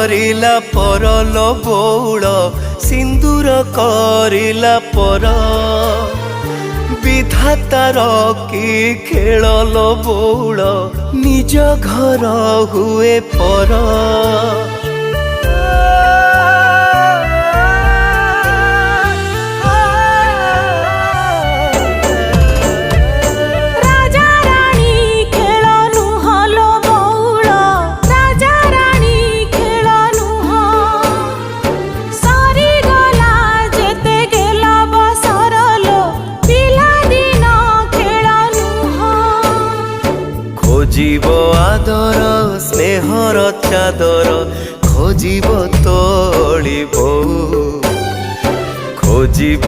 କରିଲା ପରଲ ବଉଳ ସିନ୍ଦୁର କରିଲା ପର विधातार की खेल बौल निज घर हुए पर खोजिब आदर स्नेहर चादर खोजिब तोड़ी बो खोजिब